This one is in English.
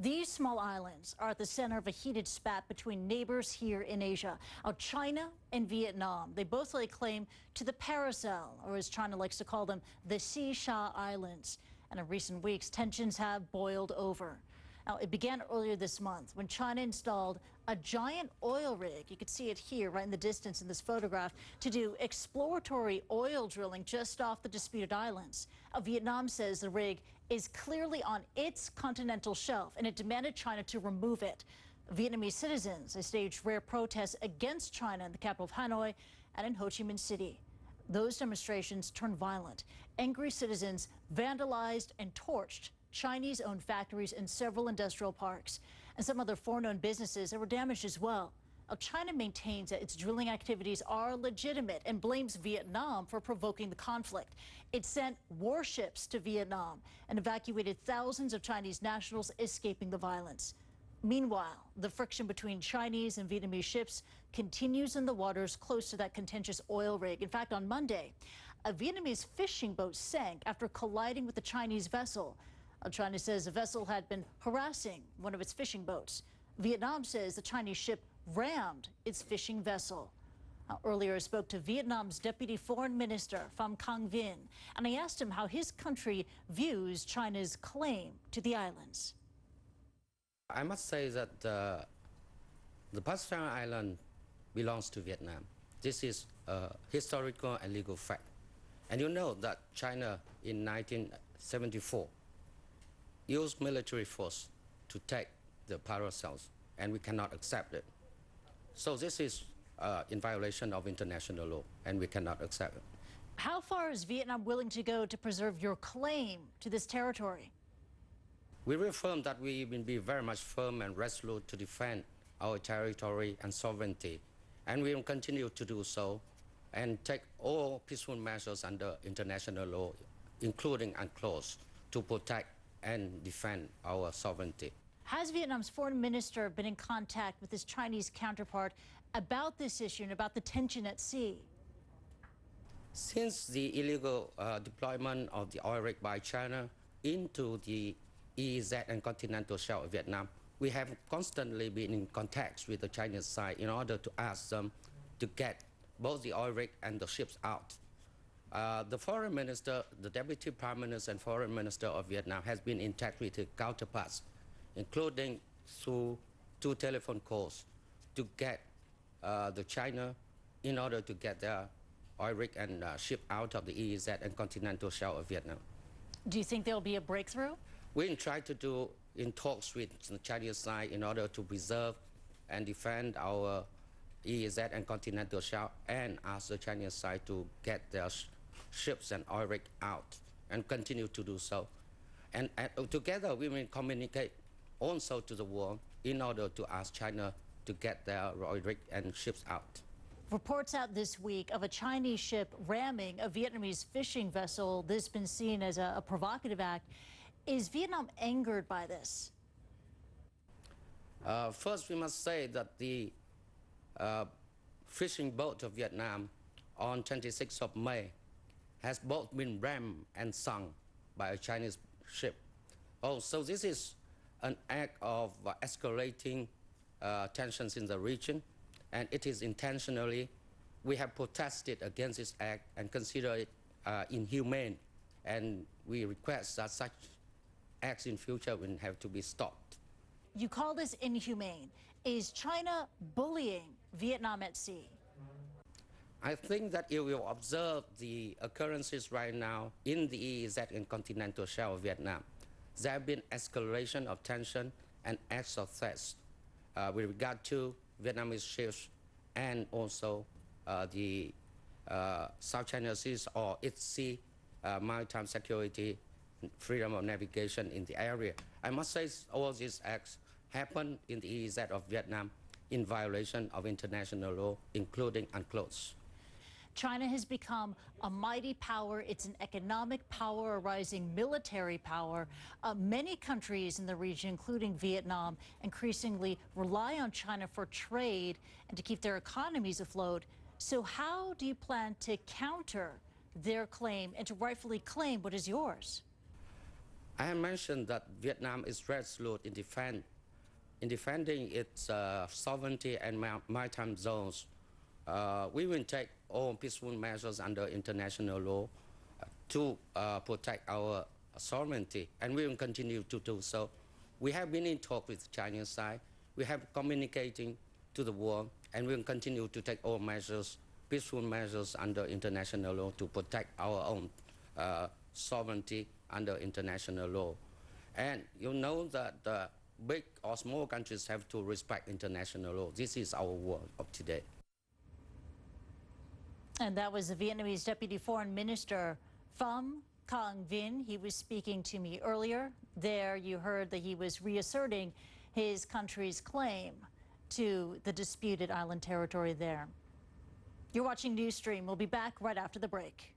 These small islands are at the center of a heated spat between neighbors here in Asia. China and Vietnam. They both lay claim to the paracel, or as China likes to call them, the Sea Sha Islands. And in recent weeks, tensions have boiled over. Now, it began earlier this month when China installed a giant oil rig. You can see it here right in the distance in this photograph to do exploratory oil drilling just off the disputed islands. Vietnam says the rig is clearly on its continental shelf and it demanded China to remove it. Vietnamese citizens they staged rare protests against China in the capital of Hanoi and in Ho Chi Minh City. Those demonstrations turned violent. Angry citizens vandalized and torched Chinese-owned factories in several industrial parks. And some other foreign-owned businesses that were damaged as well. China maintains that its drilling activities are legitimate and blames Vietnam for provoking the conflict. It sent warships to Vietnam and evacuated thousands of Chinese nationals escaping the violence. Meanwhile, the friction between Chinese and Vietnamese ships continues in the waters close to that contentious oil rig. In fact, on Monday, a Vietnamese fishing boat sank after colliding with a Chinese vessel. China says the vessel had been harassing one of its fishing boats. Vietnam says the Chinese ship rammed its fishing vessel. Earlier, I spoke to Vietnam's Deputy Foreign Minister, Pham Quang Vinh, and I asked him how his country views China's claim to the islands. I must say that the Pacific Island belongs to Vietnam. This is a historical and legal fact. And you know that China in 1974 used military force to take the paracels, and we cannot accept it. So this is in violation of international law, and we cannot accept it. How far is Vietnam willing to go to preserve your claim to this territory? We reaffirm that we will be very much firm and resolute to defend our territory and sovereignty, and we will continue to do so and take all peaceful measures under international law, including UNCLOS, to protect and defend our sovereignty. Has Vietnam's foreign minister been in contact with his Chinese counterpart about this issue and about the tension at sea? Since the illegal deployment of the oil rig by China into the EEZ and continental shelf of Vietnam, we have constantly been in contact with the Chinese side in order to ask them to get both the oil rig and the ships out. The foreign minister, the deputy prime minister and foreign minister of Vietnam has been in touch with his counterparts, including through 2 telephone calls, to get the China in order to get their oil rig and ship out of the EEZ and continental shelf of Vietnam. Do you think there will be a breakthrough? We try to do in talks with the Chinese side in order to preserve and defend our EEZ and continental shelf, and ask the Chinese side to get their ships and oil rig out and continue to do so. And together we will communicate also to the world in order to ask China to get their oil rig and ships out. Reports out this week of a Chinese ship ramming a Vietnamese fishing vessel. This has been seen as a provocative act. Is Vietnam angered by this? First, we must say that the fishing boat of Vietnam on 26th of May has both been rammed and sunk by a Chinese ship. Oh, so this is an act of escalating tensions in the region, and it is intentionally. We have protested against this act and consider it inhumane, and we request that such acts in future will have to be stopped. You call this inhumane. Is China bullying Vietnam at sea? I think that if we observe the occurrences right now in the EEZ and continental shelf of Vietnam, there have been escalation of tension and acts of threats with regard to Vietnamese ships and also the South China Sea or its sea maritime security, freedom of navigation in the area. I must say all these acts happened in the EEZ of Vietnam in violation of international law, including UNCLOS. China has become a mighty power. It's an economic power, a rising military power. Many countries in the region, including Vietnam, increasingly rely on China for trade and to keep their economies afloat. So how do you plan to counter their claim and to rightfully claim what is yours? I have mentioned that Vietnam is resolute in defending its sovereignty and maritime zones. We will take all peaceful measures under international law to protect our sovereignty, and we will continue to do so. We have been in talk with the Chinese side. We have communicating to the world, and we will continue to take all measures, peaceful measures under international law to protect our own sovereignty under international law. And you know that big or small countries have to respect international law. This is our world of today. And that was the Vietnamese Deputy Foreign Minister, Pham Quang Vinh. He was speaking to me earlier. There you heard that he was reasserting his country's claim to the disputed island territory there. You're watching News Stream. We'll be back right after the break.